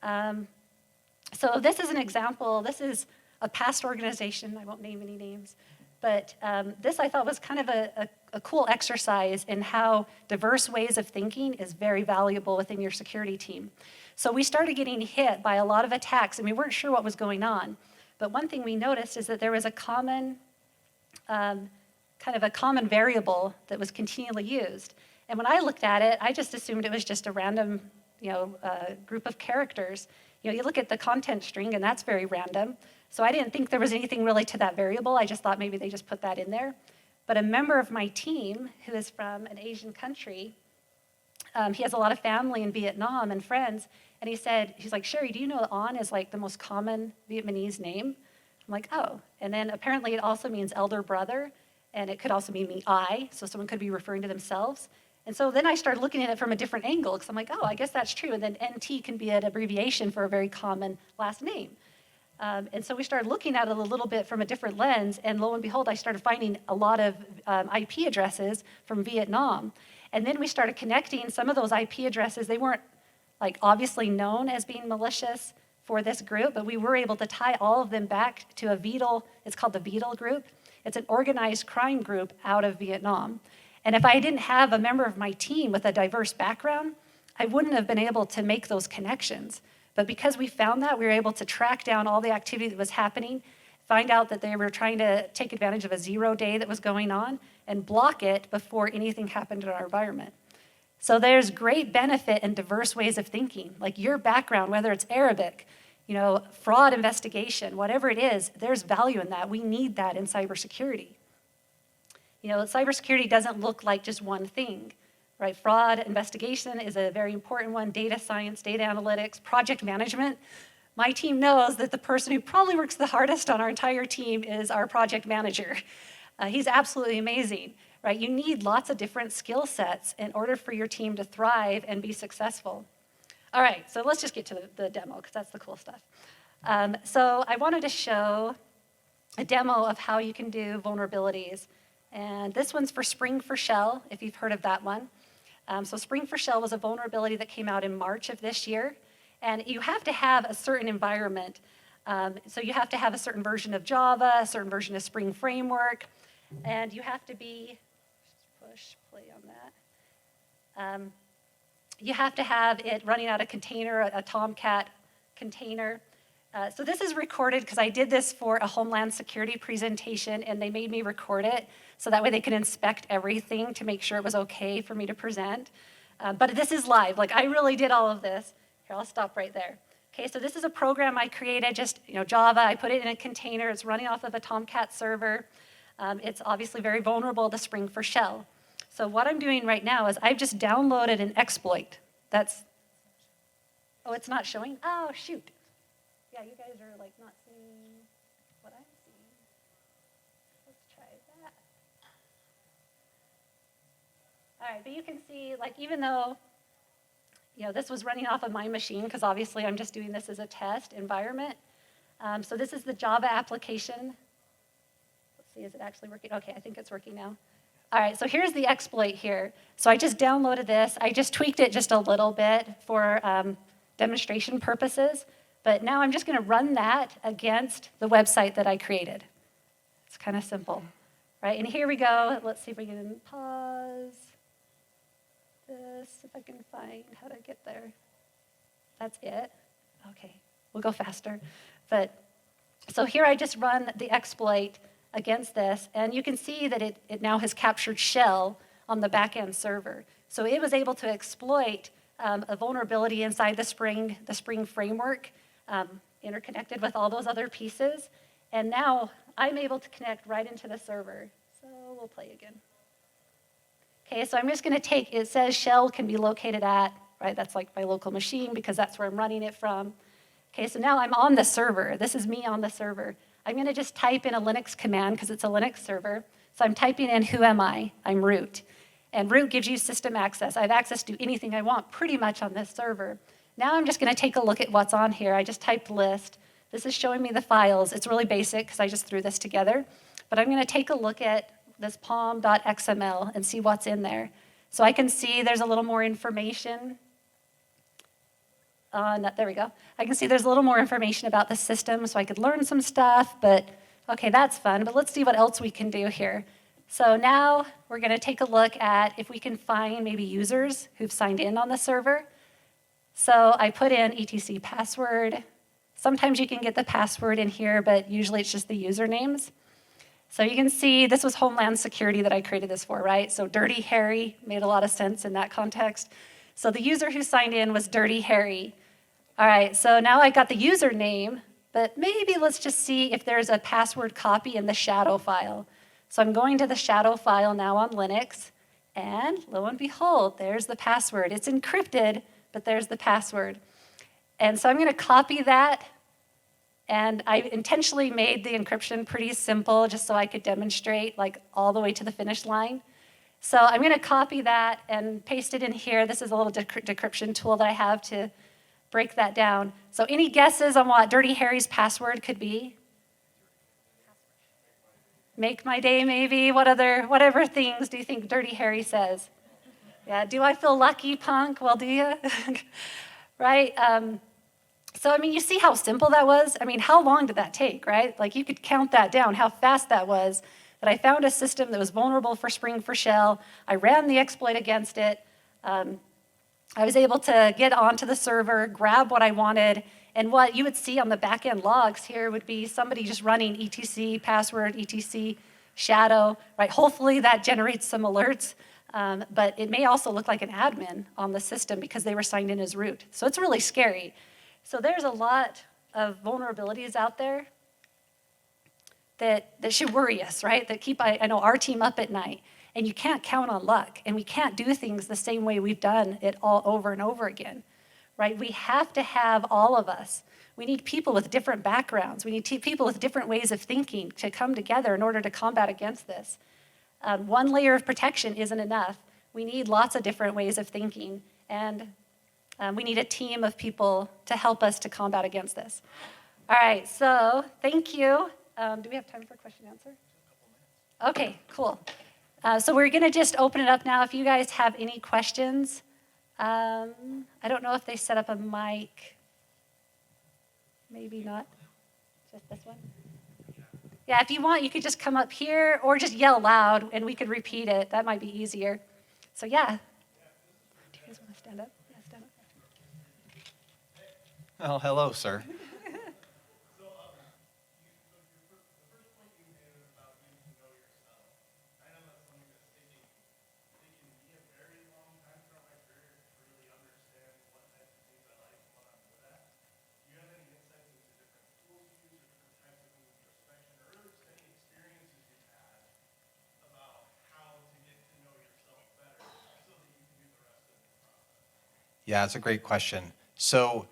So this is an example. This is a past organization. I won't name any names. But this I thought was kind of a cool exercise in how diverse ways of thinking is very valuable within your security team. So we started getting hit by a lot of attacks, and we weren't sure what was going on. But one thing we noticed is that there was a common, kind of a common variable that was continually used. And when I looked at it, I just assumed it was just a random, group of characters. You look at the content string, and that's very random. So I didn't think there was anything really to that variable. I just thought maybe they just put that in there. But a member of my team, who is from an Asian country, he has a lot of family in Vietnam and friends, and he's like, Sherrie, do you know An is like the most common Vietnamese name? I'm like, oh. And then apparently it also means elder brother, and it could also mean I, so someone could be referring to themselves. And so then I started looking at it from a different angle, because I'm like, oh, I guess that's true. And then NT can be an abbreviation for a very common last name. And so we started looking at it a little bit from a different lens, and lo and behold, I started finding a lot of IP addresses from Vietnam. And then we started connecting some of those IP addresses. They weren't like obviously known as being malicious for this group, but we were able to tie all of them back to a VEDL. It's called the VEDL group. It's an organized crime group out of Vietnam. And if I didn't have a member of my team with a diverse background, I wouldn't have been able to make those connections. But because we found that, we were able to track down all the activity that was happening, find out that they were trying to take advantage of a 0-day that was going on, and block it before anything happened in our environment. So there's great benefit in diverse ways of thinking. Like your background, whether it's Arabic, fraud investigation, whatever it is, there's value in that. We need that in cybersecurity. Cybersecurity doesn't look like just one thing. Right, fraud investigation is a very important one. Data science, data analytics, project management. My team knows that the person who probably works the hardest on our entire team is our project manager. He's absolutely amazing, right? You need lots of different skill sets in order for your team to thrive and be successful. All right, so let's just get to the demo, because that's the cool stuff. So I wanted to show a demo of how you can do vulnerabilities. And this one's for Spring for Shell, if you've heard of that one. So Spring for Shell was a vulnerability that came out in March of this year. And you have to have a certain environment. So you have to have a certain version of Java, a certain version of Spring Framework, and you have to be, push play on that. You have to have it running out a container, a Tomcat container. So this is recorded because I did this for a Homeland Security presentation, and they made me record it so that way they can inspect everything to make sure it was okay for me to present. But this is live. Like I really did all of this. Here, I'll stop right there. Okay, so this is a program I created, just Java. I put it in a container. It's running off of a Tomcat server. It's obviously very vulnerable to Spring for Shell. So what I'm doing right now is I've just downloaded an exploit. Oh, it's not showing? Oh, shoot. Yeah, you guys are like not seeing what I'm seeing. Let's try that. All right, but you can see, like, even though, this was running off of my machine, because obviously I'm just doing this as a test environment. So this is the Java application. Let's see, is it actually working? Okay, I think it's working now. All right, so here's the exploit here. So I just downloaded this. I just tweaked it just a little bit for demonstration purposes. But now I'm just going to run that against the website that I created. It's kind of simple, right? And here we go. Let's see if we can pause this, if I can find how to get there. That's it. Okay, we'll go faster. But so here I just run the exploit against this, and you can see that it now has captured shell on the back-end server. So it was able to exploit a vulnerability inside the Spring framework, interconnected with all those other pieces, and now I'm able to connect right into the server. So we'll play again. Okay, so I'm just going to take, it says shell can be located at, right, that's like my local machine because that's where I'm running it from. Okay, so now I'm on the server. This is me on the server. I'm going to just type in a Linux command because it's a Linux server. So I'm typing in who am I? I'm root. And root gives you system access. I have access to anything I want pretty much on this server. Now I'm just going to take a look at what's on here. I just typed list. This is showing me the files. It's really basic because I just threw this together. But I'm going to take a look at this pom.xml and see what's in there. So I can see there's a little more information. There we go. I can see there's a little more information about the system, so I could learn some stuff, but okay, that's fun. But let's see what else we can do here. So now we're going to take a look at if we can find maybe users who've signed in on the server. So I put in etc password. Sometimes you can get the password in here, but usually it's just the usernames. So you can see this was Homeland Security that I created this for, right? So Dirty Harry made a lot of sense in that context. So the user who signed in was Dirty Harry. All right, so now I got the username, but maybe let's just see if there's a password copy in the shadow file. So I'm going to the shadow file now on Linux, and lo and behold, there's the password. It's encrypted, but there's the password. And so I'm going to copy that, and I intentionally made the encryption pretty simple just so I could demonstrate like all the way to the finish line. So I'm going to copy that and paste it in here. This is a little decryption tool that I have to break that down. So any guesses on what Dirty Harry's password could be? Make my day, maybe. Whatever things do you think Dirty Harry says? Yeah, do I feel lucky, punk? Well, do you? Right? So, I mean, you see how simple that was? I mean, how long did that take, right? Like, you could count that down, how fast that was, that I found a system that was vulnerable for Spring for Shell. I ran the exploit against it. I was able to get onto the server, grab what I wanted, and what you would see on the back-end logs here would be somebody just running etc password, etc shadow, right? Hopefully that generates some alerts, but it may also look like an admin on the system because they were signed in as root. So it's really scary. So there's a lot of vulnerabilities out there that should worry us, right? That keep, I know, our team up at night. And you can't count on luck, and we can't do things the same way we've done it all over and over again, right? We have to have all of us. We need people with different backgrounds. We need people with different ways of thinking to come together in order to combat against this. One layer of protection isn't enough. We need lots of different ways of thinking, and we need a team of people to help us to combat against this. All right, so thank you. Do we have time for question and answer? Okay, cool. So we're going to just open it up now. If you guys have any questions, I don't know if they set up a mic. Maybe not. Just this one? Yeah, if you want, you could just come up here or just yell loud and we could repeat it. That might be easier. So yeah. Do you guys want to stand up? Yeah, stand up. Oh, hello, sir. Yeah, it's a great question. So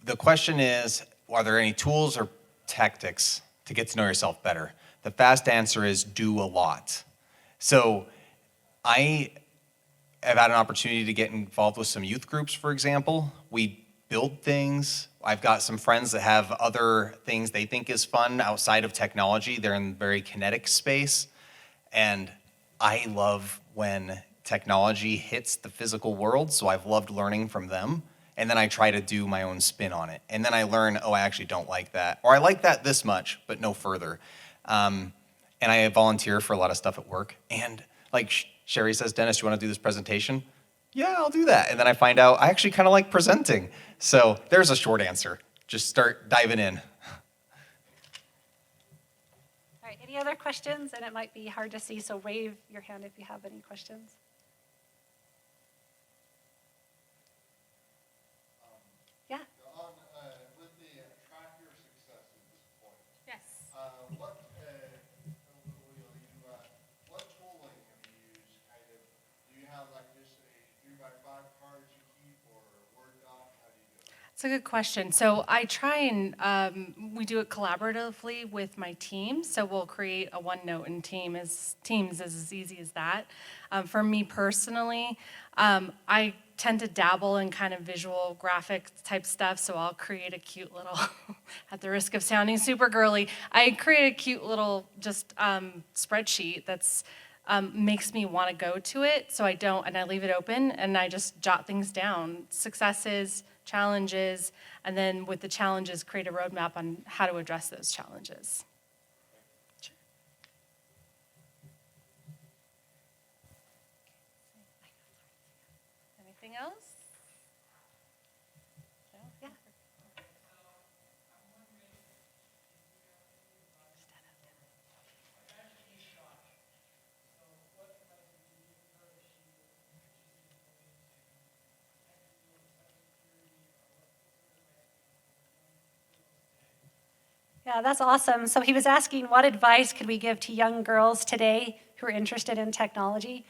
the question is, are there any tools or tactics to get to know yourself better? The fast answer is do a lot. So I have had an opportunity to get involved with some youth groups, for example. We build things. I've got some friends that have other things they think is fun outside of technology. They're in very kinetic space. And I love when technology hits the physical world, so I've loved learning from them. And then I try to do my own spin on it. And then I learn, oh, I actually don't like that. Or I like that this much, but no further. And I volunteer for a lot of stuff at work. And like Sherrie says, Dennis, you want to do this presentation? Yeah, I'll do that. And then I find out I actually kind of like presenting. So there's a short answer. Just start diving in. All right, any Any other questions? And it might be hard to see, so wave your hand if you have any questions. Yeah. With the track your success at this point, Yes. what what tooling have you used? Kind of, do you have like just a 3x5 card you keep, or Word doc? How do you do it? It's a good question. So I try and we do it collaboratively with my team. So we'll create a OneNote in Teams is as easy as that. For me personally, I tend to dabble in kind of visual graphic type stuff. So I'll create a cute little, at the risk of sounding super girly, I create a cute little just spreadsheet that's makes me want to go to it. So I don't, and I leave it open and I just jot things down, successes, challenges, and then with the challenges, create a roadmap on how to address those challenges. Anything else? Yeah. Yeah, that's awesome. So he was asking, what advice could we give to young girls today who are interested in technology?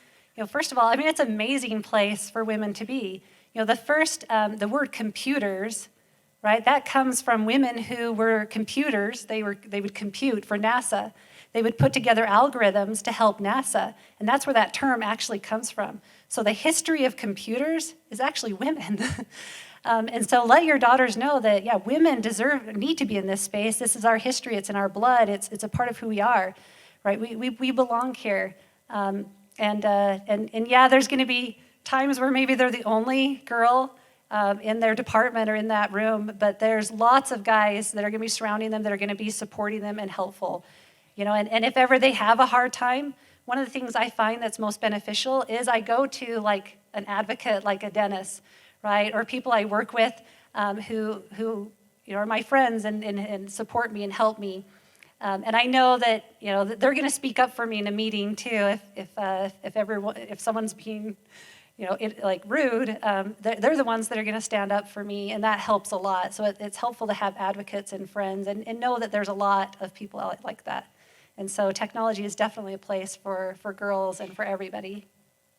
First of all, I mean, it's an amazing place for women to be. The word computers, right? That comes from women who were computers. They would compute for NASA. They would put together algorithms to help NASA, and that's where that term actually comes from. So the history of computers is actually women. And so let your daughters know that, yeah, women need to be in this space. This is our history. It's in our blood. It's a part of who we are, right? We belong here. And yeah, there's going to be times where maybe they're the only girl in their department or in that room, but there's lots of guys that are going to be surrounding them, that are going to be supporting them and helpful. And if ever they have a hard time, one of the things I find that's most beneficial is I go to like an advocate, like a Dennis, right? Or people I work with who are my friends and support me and help me. And I know that that they're going to speak up for me in a meeting too. If someone's being rude, they're the ones that are going to stand up for me, and that helps a lot. So it's helpful to have advocates and friends, and know that there's a lot of people out like that. And so technology is definitely a place for girls and for everybody.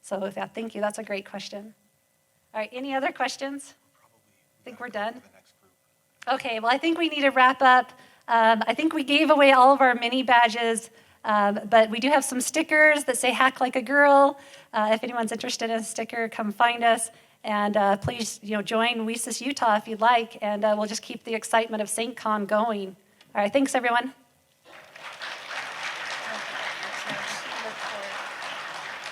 So yeah, thank you. That's a great question. All right, any other questions? I think we're done. Okay, well, I think we need to wrap up. I think we gave away all of our mini badges, but we do have some stickers that say "Hack Like a Girl." If anyone's interested in a sticker, come find us. And please, join WiCyS Utah if you'd like, and we'll just keep the excitement of SAINTCON going. All right, thanks, everyone.